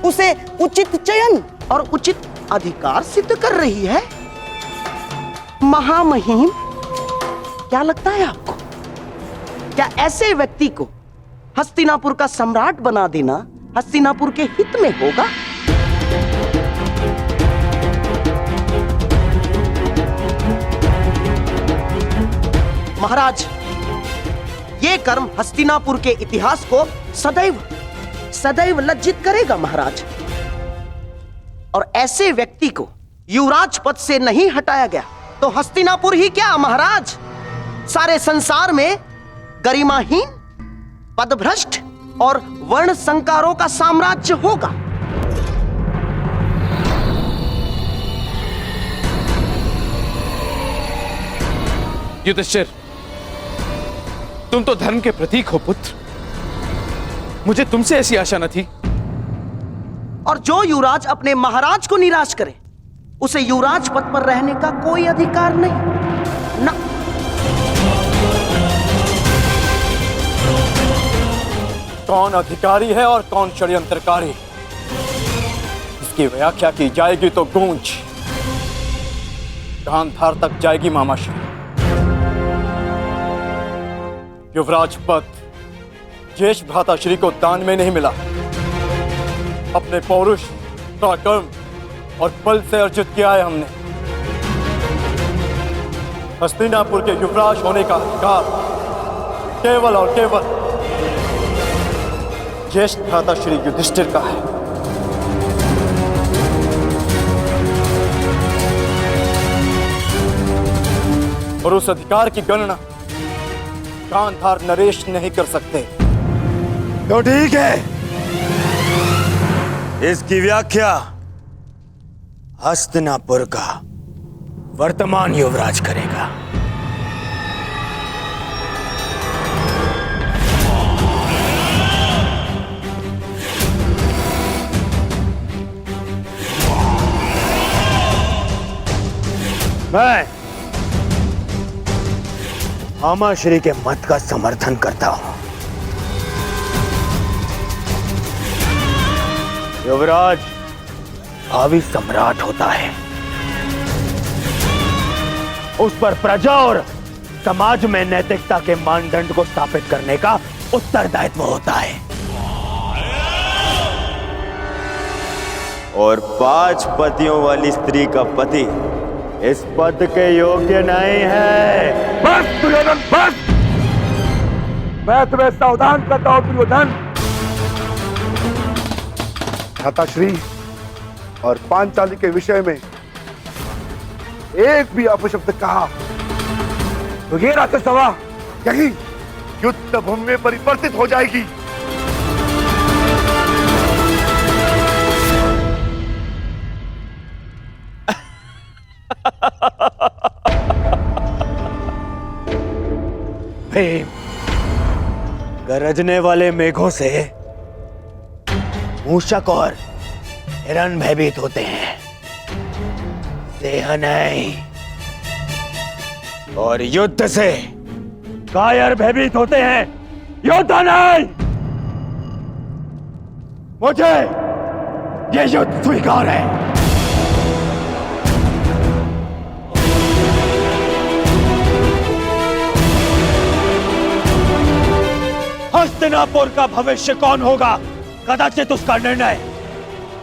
उसे उचित चयन और उचित अधिकार सिद्ध कर रही है। महामहिम, क्या लगता है आपको, क्या ऐसे व्यक्ति को हस्तिनापुर का सम्राट बना देना हस्तिनापुर के हित में होगा? महाराज, ये कर्म हस्तिनापुर के इतिहास को सदैव सदैव लज्जित करेगा महाराज। और ऐसे व्यक्ति को युवराज पद से नहीं हटाया गया तो हस्तिनापुर ही क्या महाराज, सारे संसार में गरिमाहीन, पदभ्रष्ट और वर्ण संकारों का साम्राज्य होगा। युधिष्ठिर, तुम तो धर्म के प्रतीक हो पुत्र, मुझे तुमसे ऐसी आशा न थी। और जो युवराज अपने महाराज को निराश करे, उसे युवराज पद पर रहने का कोई अधिकार नहीं। ना, कौन अधिकारी है और कौन षड्यंत्रकारी, इसकी व्याख्या की जाएगी तो गूंज गांधार तक जाएगी मामाश्री। युवराज पद ज्येष्ठ भ्राताश्री को दान में नहीं मिला, अपने पौरुष, पराक्रम और बल से अर्जित किया है हमने। हस्तिनापुर के युवराज होने का अधिकार केवल और केवल ज्येष्ठ भ्राता श्री युधिष्ठिर का है। और उस अधिकार की गणना गांधार नरेश नहीं कर सकते। तो ठीक है, इसकी व्याख्या हस्तिनापुर का वर्तमान युवराज करेगा। भामाश्री के मत का समर्थन करता हूं। युवराज भावी सम्राट होता है, उस पर प्रजा और समाज में नैतिकता के मानदंड को स्थापित करने का उत्तरदायित्व होता है। और 5 पतियों वाली स्त्री का पति इस पद के योग्य नहीं है। बस दुर्योधन बस, मैं तुम्हें सावधान करता हूं दुर्योधन। भ्राताश्री और पांचाली के विषय में एक भी अपशब्द कहा तो ये राज्यसभा यही युद्ध भूमि में परिवर्तित हो जाएगी। भीम, गरजने वाले मेघों से मूषक और हिरण भयभीत होते हैं, देह नहीं। और युद्ध से कायर भयभीत होते हैं, योद्धा नहीं। मुझे ये युद्ध स्वीकार है। हस्तिनापुर का भविष्य कौन होगा, कदाचित उसका निर्णय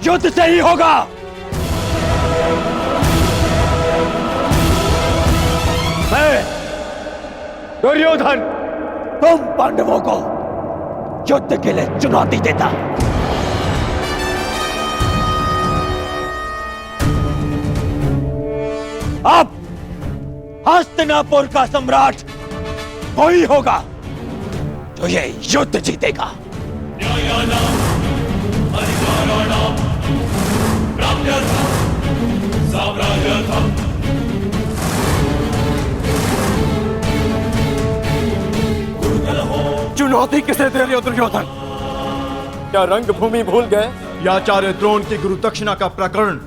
युद्ध से ही होगा। मैं दुर्योधन तुम पांडवों को युद्ध के लिए चुनौती देता। अब हस्तिनापुर का सम्राट वही होगा जो ये युद्ध जीतेगा। चुनौती किसे दे रहे हो दुर्योधन? क्या रंगभूमि भूल गए या आचार्य द्रोण की गुरु दक्षिणा का प्रकरण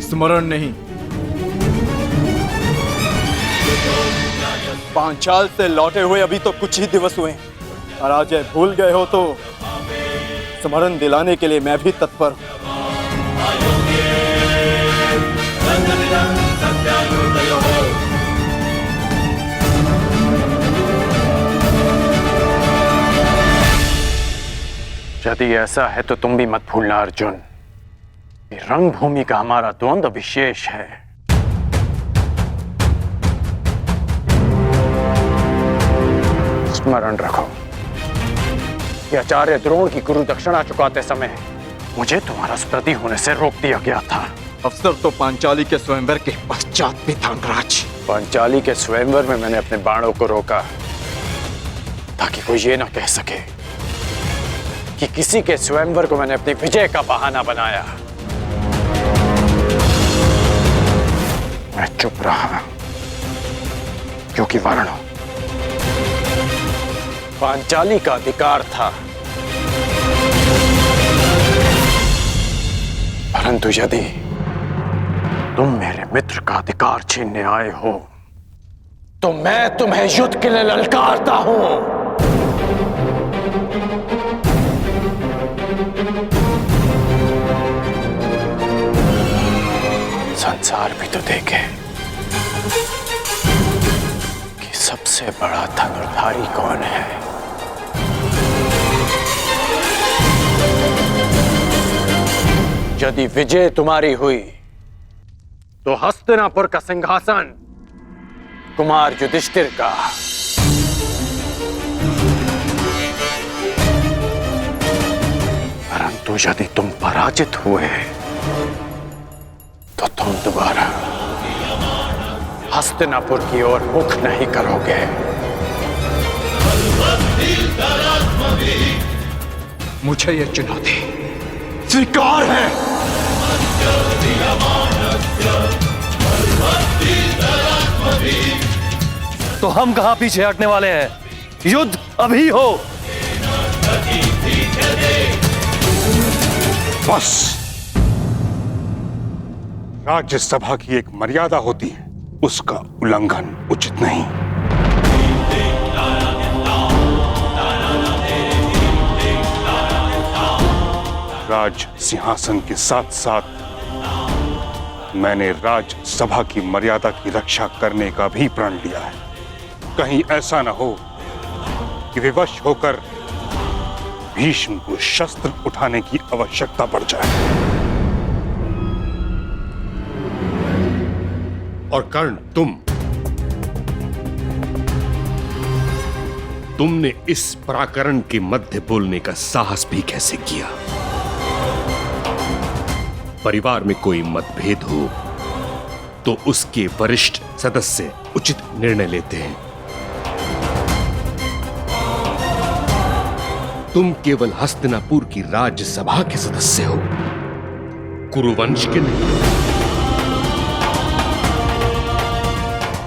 स्मरण नहीं? पांचाल से लौटे हुए अभी तो कुछ ही दिवस हुए और आज ये भूल गए हो तो स्मरण दिलाने के लिए मैं भी तत्पर हूं। यदि ऐसा है तो तुम भी मत भूलना अर्जुन, कि रंगभूमि का हमारा द्वंद्व विशेष है। स्मरण रखो कि आचार्य द्रोण की गुरु दक्षिणा चुकाते समय मुझे तुम्हारा स्मृति होने से रोक दिया गया था। अवसर तो पांचाली के स्वयंवर के पश्चात भी था अंगराज। पांचाली के स्वयंवर में मैंने अपने बाणों को रोका ताकि कोई ये ना कह सके कि किसी के स्वयंवर को मैंने अपनी विजय का बहाना बनाया। मैं चुप रहा क्योंकि वर्ण पांचाली का अधिकार था, परंतु यदि तुम मेरे मित्र का अधिकार छीनने आए हो तो मैं तुम्हें युद्ध के लिए ललकारता हूं। संसार भी तो देखे कि सबसे बड़ा धनुर्धारी कौन है। यदि विजय तुम्हारी हुई तो हस्तिनापुर का सिंहासन कुमार युधिष्ठिर का, परंतु यदि तुम पराजित हुए तो तुम दोबारा हस्तिनापुर की ओर मुख नहीं करोगे। मुझे यह चुनौती स्वीकार है। तो हम कहां पीछे हटने वाले हैं? युद्ध अभी हो। बस, राज्यसभा की एक मर्यादा होती है, उसका उल्लंघन उचित नहीं। राज सिंहासन के साथ साथ मैंने राजसभा की मर्यादा की रक्षा करने का भी प्रण लिया है। कहीं ऐसा न हो कि विवश होकर भीष्म को शस्त्र उठाने की आवश्यकता पड़ जाए। और कर्ण, तुमने इस पराकरण के मध्य बोलने का साहस भी कैसे किया? परिवार में कोई मतभेद हो तो उसके वरिष्ठ सदस्य उचित निर्णय लेते हैं। तुम केवल हस्तिनापुर की राज्यसभा के सदस्य हो, कुरुवंश के नहीं।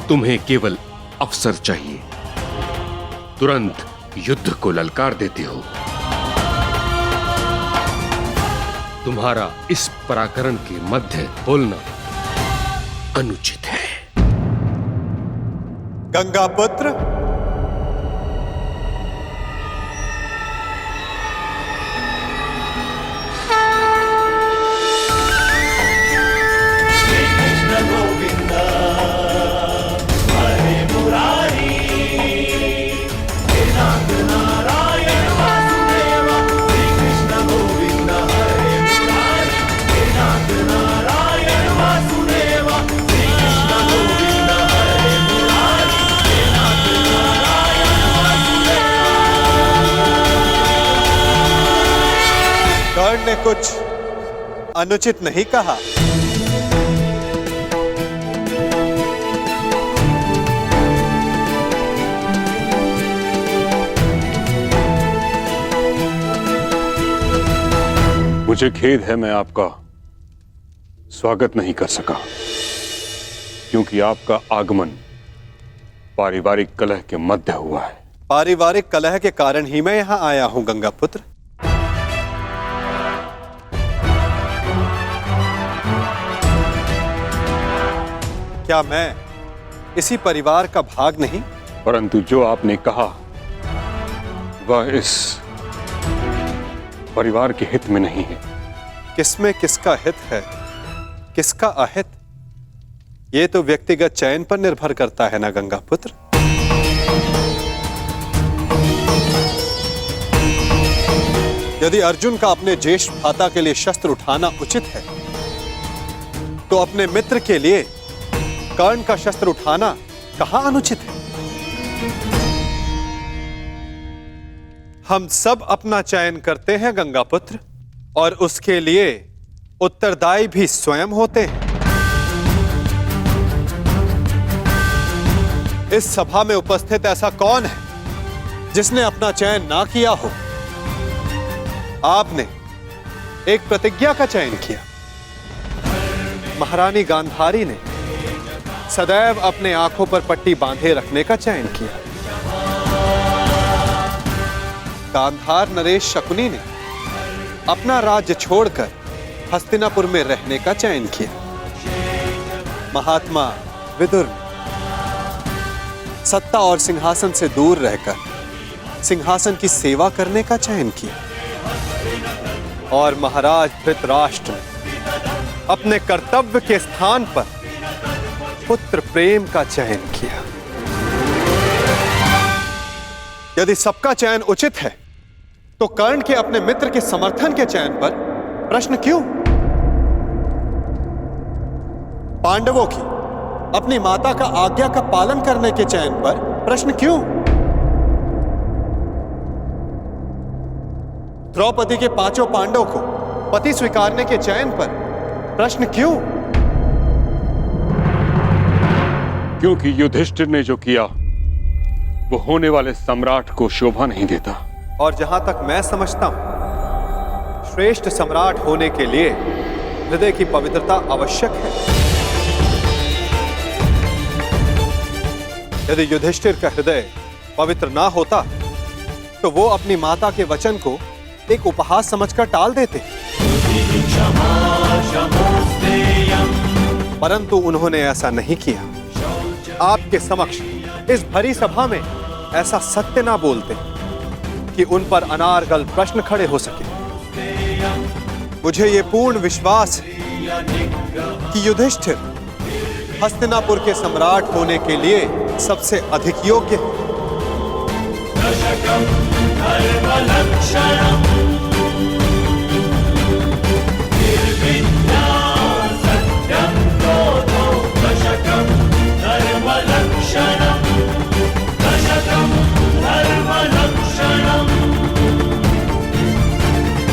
तुम्हें केवल अवसर चाहिए, तुरंत युद्ध को ललकार देते हो। तुम्हारा इस पराकरण के मध्य बोलना अनुचित है। गंगापुत्र, कर्ण ने कुछ अनुचित नहीं कहा। मुझे खेद है, मैं आपका स्वागत नहीं कर सका, क्योंकि आपका आगमन पारिवारिक कलह के मध्य हुआ है। पारिवारिक कलह के कारण ही मैं यहां आया हूं गंगापुत्र। क्या मैं इसी परिवार का भाग नहीं? परंतु जो आपने कहा वह इस परिवार के हित में नहीं है। किसमें किसका हित है, किसका अहित, ये तो व्यक्तिगत चयन पर निर्भर करता है ना गंगापुत्र। यदि अर्जुन का अपने ज्येष्ठ भ्राता के लिए शस्त्र उठाना उचित है, तो अपने मित्र के लिए कर्ण का शस्त्र उठाना कहां अनुचित है? हम सब अपना चयन करते हैं गंगापुत्र, और उसके लिए उत्तरदायी भी स्वयं होते हैं। इस सभा में उपस्थित ऐसा कौन है जिसने अपना चयन ना किया हो? आपने एक प्रतिज्ञा का चयन किया। महारानी गांधारी ने सदैव अपने आंखों पर पट्टी बांधे रखने का चयन किया। गांधार नरेश शकुनी ने अपना राज्य छोड़कर हस्तिनापुर में रहने का चयन किया। महात्मा विदुर ने सत्ता और सिंहासन से दूर रहकर सिंहासन की सेवा करने का चयन किया। और महाराज धृतराष्ट्र ने अपने कर्तव्य के स्थान पर पुत्र प्रेम का चयन किया। यदि सबका चयन उचित है, तो कर्ण के अपने मित्र के समर्थन के चयन पर प्रश्न क्यों? पांडवों की अपनी माता का आज्ञा का पालन करने के चयन पर प्रश्न क्यों? द्रौपदी के 5 पांडवों को पति स्वीकारने के चयन पर प्रश्न क्यों? क्योंकि युधिष्ठिर ने जो किया वो होने वाले सम्राट को शोभा नहीं देता। और जहां तक मैं समझता हूं, श्रेष्ठ सम्राट होने के लिए हृदय की पवित्रता आवश्यक है। यदि युधिष्ठिर का हृदय पवित्र ना होता, तो वो अपनी माता के वचन को एक उपहास समझकर टाल देते। परंतु उन्होंने ऐसा नहीं किया। आपके समक्ष इस भरी सभा में ऐसा सत्य ना बोलते कि उन पर अनारगल प्रश्न खड़े हो सके। मुझे ये पूर्ण विश्वास है कि युधिष्ठिर हस्तिनापुर के सम्राट होने के लिए सबसे अधिक योग्य है।